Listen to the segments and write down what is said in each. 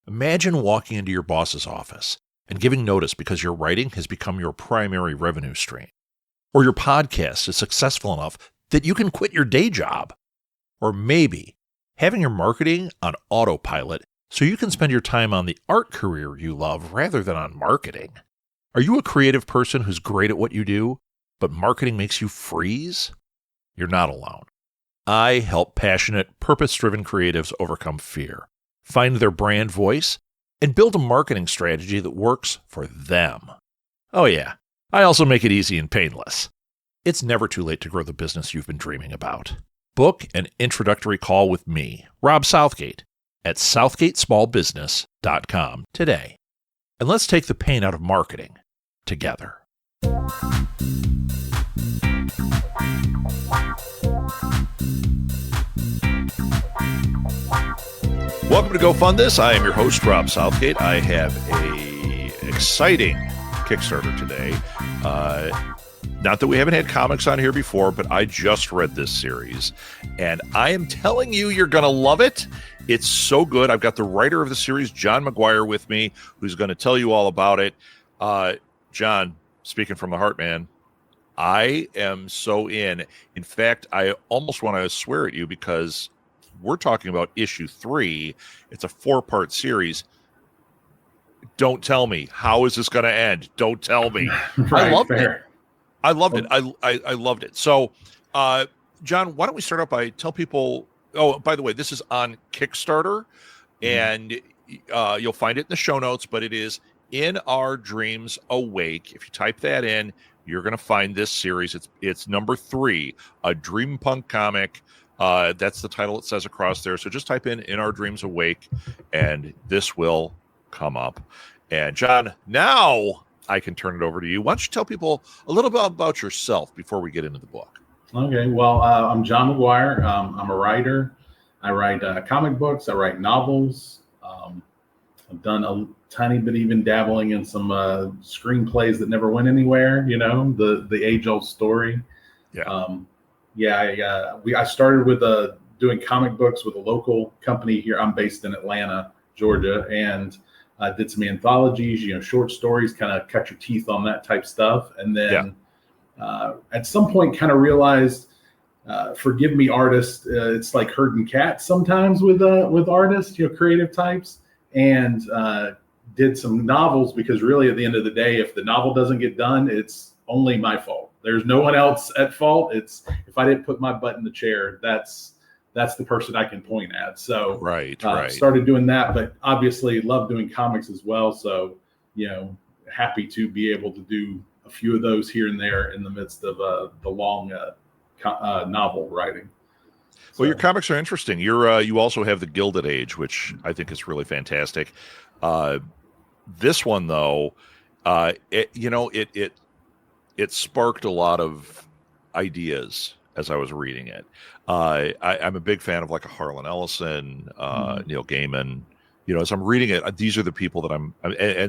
Imagine walking into your boss's office and giving notice because your writing has become your primary revenue stream. Or your podcast is successful enough that you can quit your day job. Or maybe having your marketing on autopilot so you can spend your time on the art career you love rather than on marketing. Are you a creative person who's great at what you do, but marketing makes you freeze? You're not alone. I help passionate, purpose-driven creatives overcome fear, find their brand voice, and build a marketing strategy that works for them. Oh yeah, I also make it easy and painless. It's never too late to grow the business you've been dreaming about. Book an introductory call with me, Rob Southgate, at southgatesmallbusiness.com today. And let's take the pain out of marketing together. Welcome to Go Fund This. I am your host, Rob Southgate. I have a exciting Kickstarter today. Not that we haven't had comics on here before, but I just read this series, and I am telling you, you're going to love it. It's so good. I've got the writer of the series, John McGuire, with me, who's going to tell you all about it. John, speaking from the heart, man, I am so in. In fact, I almost want to swear at you because we're talking about issue 3. It's a 4-part series. Don't tell me. How is this going to end? Don't tell me. Right, I loved fair. it. I loved it. I loved it. So, John, why don't we start out by tell people, oh, by the way, this is on Kickstarter, and you'll find it in the show notes, but it is In Our Dreams Awake. If you type that in, you're going to find this series. It's number 3, a Dreampunk comic. That's the title it says across there. So just type in Our Dreams Awake, and this will come up. And John, now I can turn it over to you. Why don't you tell people a little bit about yourself before we get into the book? Okay, well, I'm John McGuire. I'm a writer. I write comic books. I write novels. I've done a tiny bit, even dabbling in some screenplays that never went anywhere. You know, the age-old story. Yeah. I started with doing comic books with a local company here. I'm based in Atlanta, Georgia, and I did some anthologies, short stories, kind of cut your teeth on that type stuff. And then at some point kind of realized, forgive me, artists, it's like herding cats sometimes with artists, creative types, and did some novels because really at the end of the day, if the novel doesn't get done, it's only my fault. There's no one else at fault. It's if I didn't put my butt in the chair, that's the person I can point at. So right. Started doing that, but obviously love doing comics as well. So, happy to be able to do a few of those here and there in the midst of the long novel writing. Well, your comics are interesting. You also have the Gilded Age, which I think is really fantastic. This one, though, it sparked a lot of ideas as I was reading it. I'm a big fan of like a Harlan Ellison, Neil Gaiman. As I'm reading it, these are the people that and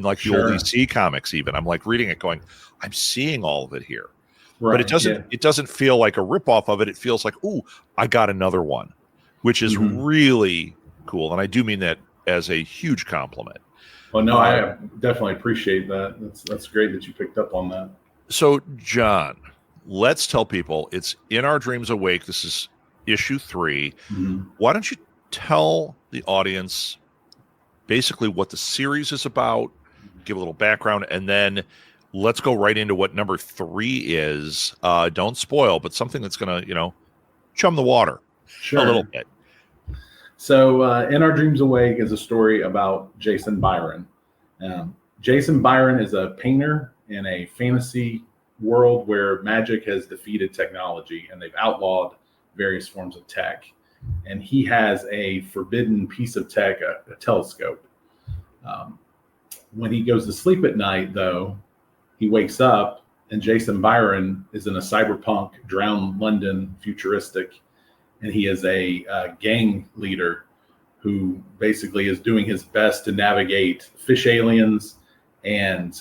like the old EC comics. Even I'm like reading it, going, I'm seeing all of it here. Right, but it doesn't feel like a ripoff of it. It feels like, ooh, I got another one, which is really cool, and I do mean that as a huge compliment. Well, no, I definitely appreciate that. That's great that you picked up on that. So, John, let's tell people it's In Our Dreams Awake. This is issue 3. Why don't you tell the audience basically what the series is about, give a little background, and then let's go right into what number 3 is. Don't spoil, but something that's going to, chum the water a little bit. So In Our Dreams Awake is a story about Jason Byron. Jason Byron is a painter in a fantasy world where magic has defeated technology and they've outlawed various forms of tech. And he has a forbidden piece of tech, a telescope. When he goes to sleep at night, though, he wakes up and Jason Byron is in a cyberpunk, drowned London futuristic. And he is a gang leader who basically is doing his best to navigate fish aliens and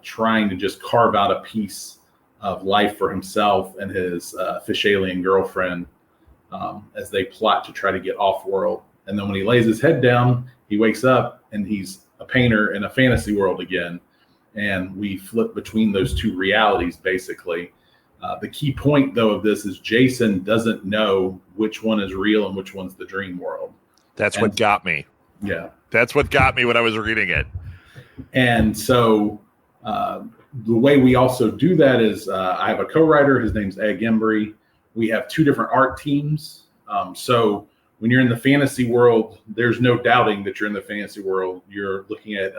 trying to just carve out a piece of life for himself and his fish alien girlfriend as they plot to try to get off world. And then when he lays his head down, he wakes up and he's a painter in a fantasy world again. And we flip between those two realities, basically. The key point, though, of this is Jason doesn't know which one is real and which one's the dream world. That's what got me. Yeah. That's what got me when I was reading it. And so the way we also do that is I have a co-writer. His name's Egg Embry. We have two different art teams. So when you're in the fantasy world, there's no doubting that you're in the fantasy world. You're looking at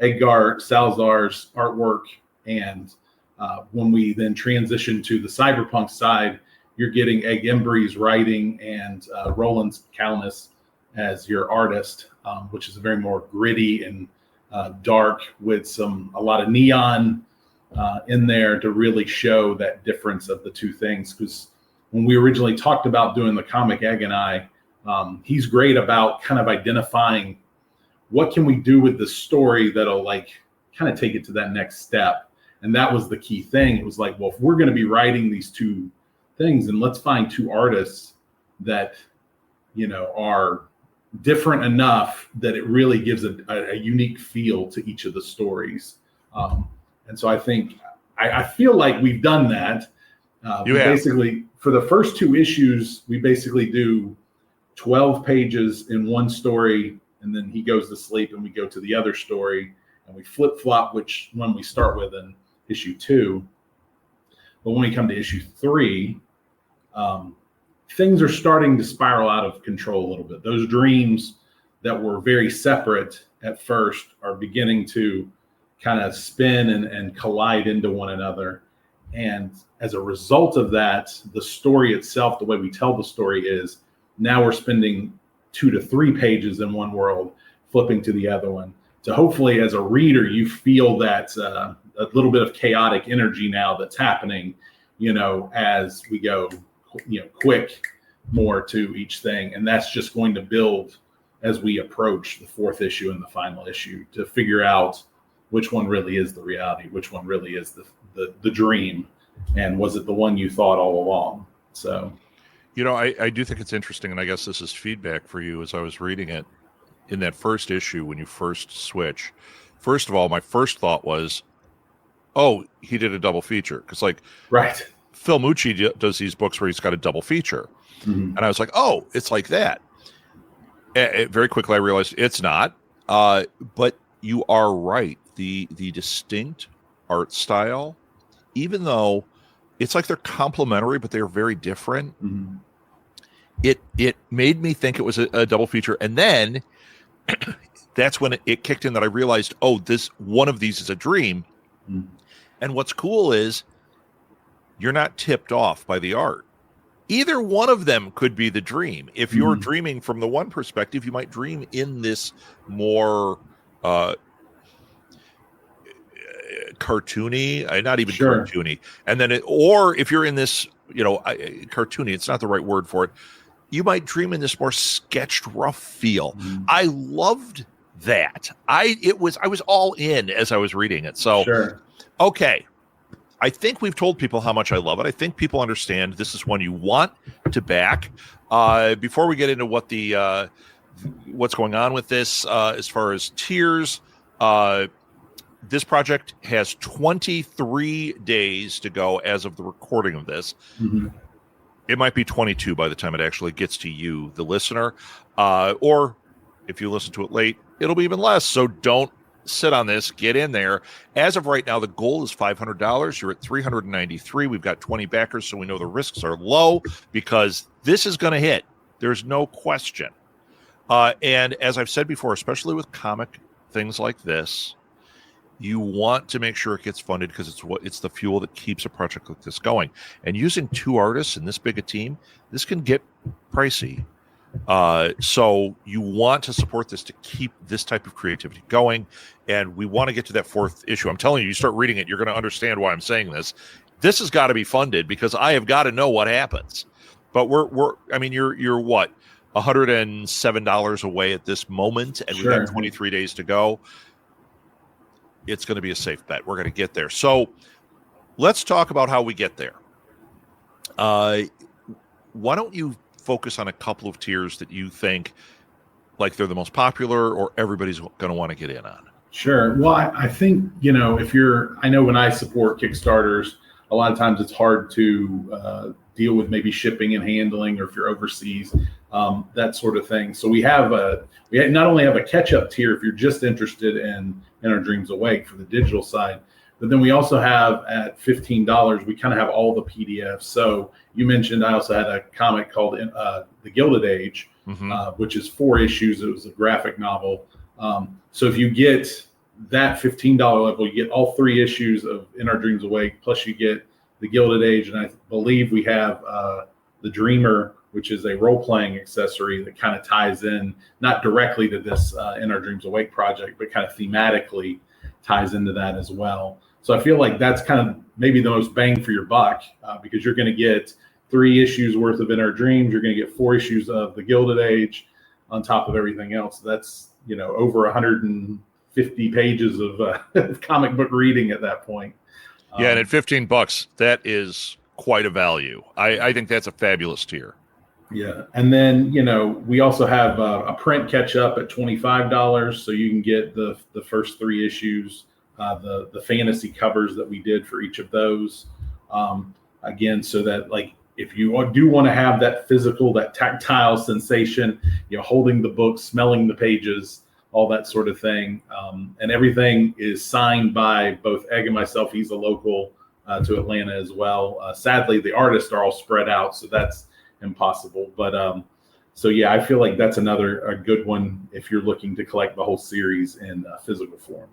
Edgar Salazar's artwork. And when we then transition to the cyberpunk side, you're getting Egg Embry's writing and Roland Calnis as your artist, which is a very more gritty and dark with a lot of neon in there to really show that difference of the two things. Because when we originally talked about doing the comic, Egg and I, he's great about kind of identifying what can we do with the story that'll like kind of take it to that next step. And that was the key thing. It was like, well, if we're going to be writing these two things, then let's find two artists that, are different enough that it really gives a unique feel to each of the stories. And so I think, I feel like we've done that. Basically, for the first two issues, we basically do 12 pages in one story, and then he goes to sleep and we go to the other story, and we flip-flop which one we start with in issue 2. But when we come to issue 3, things are starting to spiral out of control a little bit. Those dreams that were very separate at first are beginning to kind of spin and collide into one another. And as a result of that, the story itself, the way we tell the story is now we're spending 2 to 3 pages in one world, flipping to the other one. So hopefully as a reader, you feel that a little bit of chaotic energy now that's happening, as we go, quick more to each thing. And that's just going to build as we approach the 4th issue and the final issue to figure out which one really is the reality, which one really is the dream, and was it the one you thought all along? So, I do think it's interesting, and I guess this is feedback for you as I was reading it. In that first issue, when you first switch, first of all, my first thought was, oh, he did a double feature. Because, right. Phil Mucci does these books where he's got a double feature. Mm-hmm. And I was like, oh, it's like that. Very quickly, I realized it's not. But you are right. The distinct art style, even though it's like they're complementary, but they're very different. Mm-hmm. It made me think it was a double feature. And then that's when it kicked in that I realized, oh, one of these is a dream. Mm-hmm. And what's cool is you're not tipped off by the art. Either one of them could be the dream. If you're dreaming from the one perspective, you might dream in this more cartoony, not even cartoony. And then or if you're in this, cartoony, it's not the right word for it. You might dream in this more sketched, rough feel. Mm. I loved that. I was all in as I was reading it. So, okay. I think we've told people how much I love it. I think people understand this is one you want to back. Before we get into what's going on with this, as far as tiers, this project has 23 days to go as of the recording of this. Mm-hmm. It might be 22 by the time it actually gets to you, the listener. Or if you listen to it late, it'll be even less. So don't sit on this. Get in there. As of right now, the goal is $500. You're at $393. We've got 20 backers, so we know the risks are low because this is going to hit. There's no question. And as I've said before, especially with comic things like this, you want to make sure it gets funded because it's the fuel that keeps a project like this going. And using 2 artists in this big a team, this can get pricey. So you want to support this to keep this type of creativity going. And we want to get to that 4th issue. I'm telling you, you start reading it, you're going to understand why I'm saying this. This has got to be funded because I have got to know what happens. But you're what? $107 away at this moment, and we've got 23 days to go. It's going to be a safe bet. We're going to get there. So let's talk about how we get there. Why don't you focus on a couple of tiers that you think like they're the most popular or everybody's going to want to get in on? Sure. Well, I think, I know when I support Kickstarters, a lot of times it's hard to deal with maybe shipping and handling, or if you're overseas, that sort of thing. So we not only have a catch-up tier if you're just interested in Our Dreams Awake for the digital side, but then we also have at $15, we kind of have all the PDFs. So you mentioned I also had a comic called The Gilded Age, which is 4 issues. It was a graphic novel. So if you get that $15 level, you get all 3 issues of In Our Dreams Awake, plus you get The Gilded Age. And I believe we have The Dreamer, which is a role-playing accessory that kind of ties in, not directly to this In Our Dreams Awake project, but kind of thematically ties into that as well. So I feel like that's kind of maybe the most bang for your buck, because you're going to get 3 issues worth of In Our Dreams. You're going to get 4 issues of The Gilded Age on top of everything else. That's, over 150 pages of comic book reading at that point. Yeah, and at $15, that is quite a value. I think that's a fabulous tier. Yeah, and then we also have a print catch up at $25, so you can get the first 3 issues, the fantasy covers that we did for each of those. Again, so that like if you do want to have that physical, that tactile sensation, holding the book, smelling the pages, all that sort of thing, and everything is signed by both Egg and myself. He's a local to Atlanta as well. Sadly, the artists are all spread out, so that's impossible. But so yeah, I feel like that's a good one if you're looking to collect the whole series in physical form.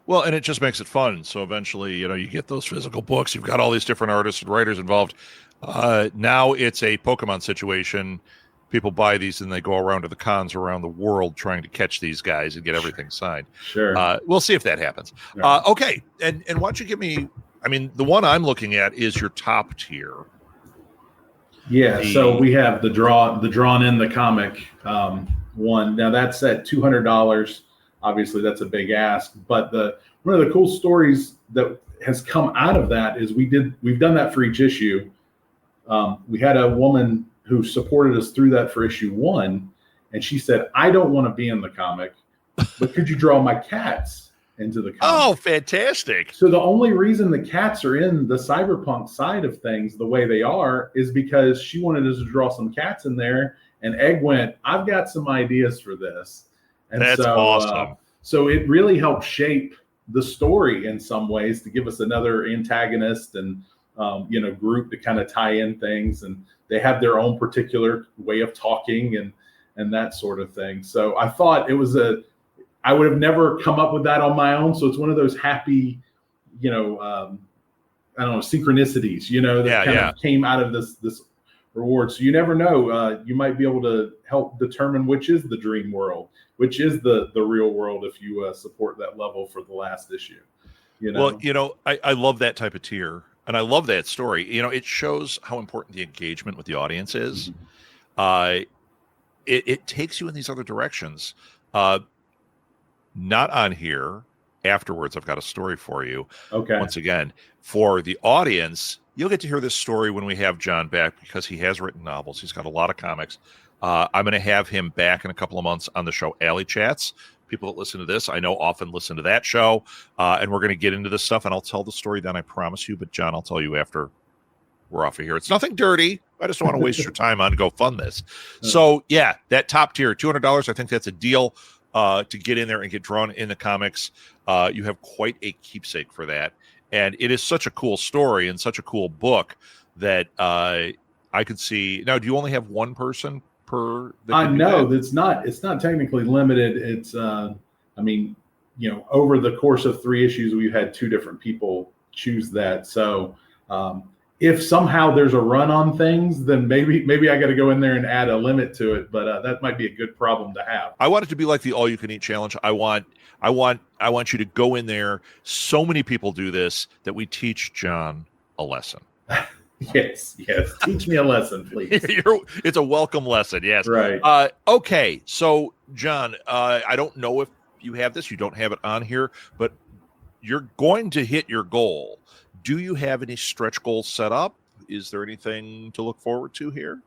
Well, and it just makes it fun. So eventually, you get those physical books. You've got all these different artists and writers involved. Now it's a Pokemon situation. People buy these and they go around to the cons around the world trying to catch these guys and get everything signed. Sure. We'll see if that happens. Right. Okay. And why don't you give me, the one I'm looking at is your top tier. Yeah. So we have the drawn in the comic one. Now that's at $200. Obviously, that's a big ask, but one of the cool stories that has come out of that is we've done that for each issue. We had a woman who supported us through that for issue 1, and she said, "I don't want to be in the comic, but could you draw my cats into the comic?" Oh, fantastic! So the only reason the cats are in the cyberpunk side of things the way they are is because she wanted us to draw some cats in there, and Egg went, "I've got some ideas for this." And that's awesome. So it really helped shape the story in some ways to give us another antagonist and group to kind of tie in things, and they have their own particular way of talking and that sort of thing. So I thought I would have never come up with that on my own. So it's one of those happy, synchronicities, that kind of came out of this reward. So you never know. You might be able to help determine which is the dream world, which is the real world if you support that level for the last issue. Well, I love that type of tier, and I love that story. It shows how important the engagement with the audience is. Mm-hmm. It takes you in these other directions. Not on here. Afterwards, I've got a story for you. Okay. Once again, for the audience, you'll get to hear this story when we have John back, because he has written novels. He's got a lot of comics. I'm going to have him back in a couple of months on the show Alley Chats. People that listen to this, I know, often listen to that show. And we're going to get into this stuff, and I'll tell the story then, I promise you. But, John, I'll tell you after we're off of here. It's nothing dirty. I just don't want to waste your time on Go Fund This. So, yeah, that top tier, $200, I think that's a deal to get in there and get drawn in the comics. You have quite a keepsake for that. And it is such a cool story and such a cool book that I could see. Now, do you only have one person per? No, it's not technically limited. It's, over the course of 3 issues, we've had 2 different people choose that. So if somehow there's a run on things, then maybe I got to go in there and add a limit to it. But that might be a good problem to have. I want it to be like the all you can eat challenge. I want you to go in there. So many people do this that we teach John a lesson. Yes. Teach me a lesson, please. It's a welcome lesson. Yes. Right. Okay. So, John, I don't know if you have this. You don't have it on here, but you're going to hit your goal. Do you have any stretch goals set up? Is there anything to look forward to here?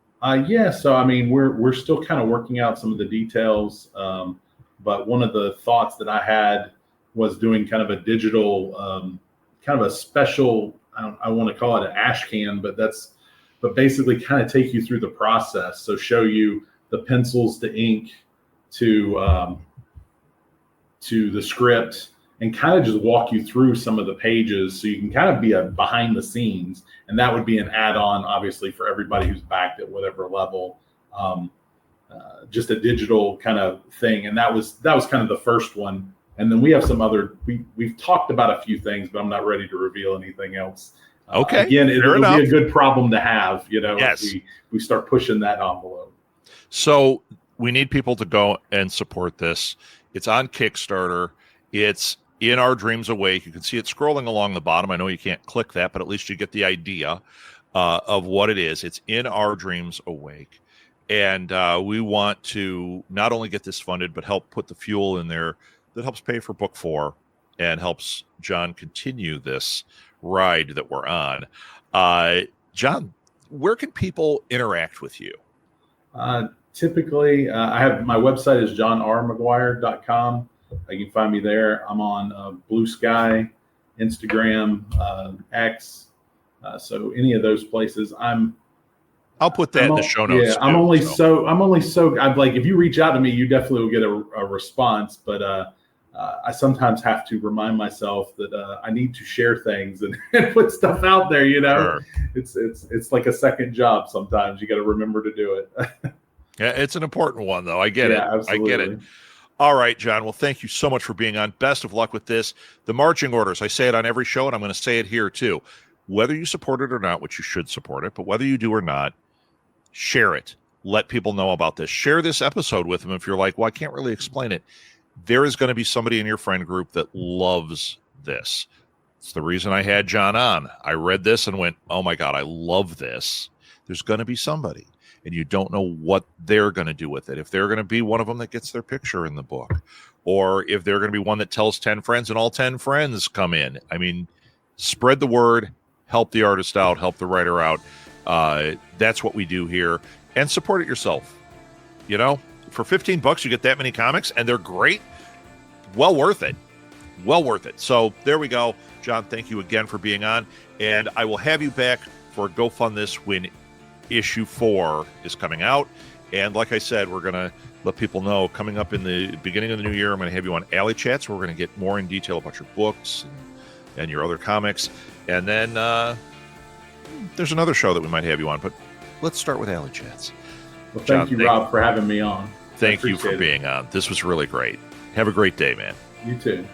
Yeah, so I mean, we're still kind of working out some of the details, but one of the thoughts that I had was doing kind of a digital, kind of a special. I want to call it an ash can, but basically kind of take you through the process. So show you the pencils to ink to the script, and kind of just walk you through some of the pages so you can kind of be a behind the scenes. And that would be an add-on, obviously, for everybody who's backed at whatever level, just a digital kind of thing. And that was kind of the first one. And then we have some other, we've talked about a few things, but I'm not ready to reveal anything else. Okay. Again, it'll be a good problem to have, yes. if we start pushing that envelope. So we need people to go and support this. It's on Kickstarter. It's In Our Dreams Awake. You can see it scrolling along the bottom. I know you can't click that, but at least you get the idea of what it is. It's In Our Dreams Awake. And we want to not only get this funded, but help put the fuel in there that helps pay for book 4 and helps John continue this ride that we're on. John, where can people interact with you? Typically, I have my website is johnrmcguire.com. You can find me there. I'm on Blue Sky, Instagram, X. So any of those places. I'll put that in the show notes. Yeah, I'm only so. I'm like, if you reach out to me, you definitely will get a response. But I sometimes have to remind myself that I need to share things and put stuff out there. Sure. It's like a second job. Sometimes you got to remember to do it. Yeah, it's an important one, though. I get it. Absolutely. I get it. All right, John. Well, thank you so much for being on. Best of luck with this. The marching orders, I say it on every show, and I'm going to say it here, too. Whether you support it or not, which you should support it, but whether you do or not, share it. Let people know about this. Share this episode with them if you're like, well, I can't really explain it. There is going to be somebody in your friend group that loves this. It's the reason I had John on. I read this and went, oh, my God, I love this. There's going to be somebody. And you don't know what they're going to do with it. If they're going to be one of them that gets their picture in the book, or if they're going to be one that tells 10 friends and all 10 friends come in. I mean, spread the word, help the artist out, help the writer out. That's what we do here. And support it yourself. For $15, you get that many comics, and they're great. Well worth it. Well worth it. So there we go. John, thank you again for being on. And I will have you back for Go Fund This when issue 4 is coming out. And like I said, we're going to let people know coming up in the beginning of the new year, I'm going to have you on Alley Chats, where we're going to get more in detail about your books and your other comics. And then there's another show that we might have you on, but let's start with Alley Chats. Well, thank you, Rob, for having me on. Thank you for being on. This was really great. Have a great day, man. You too.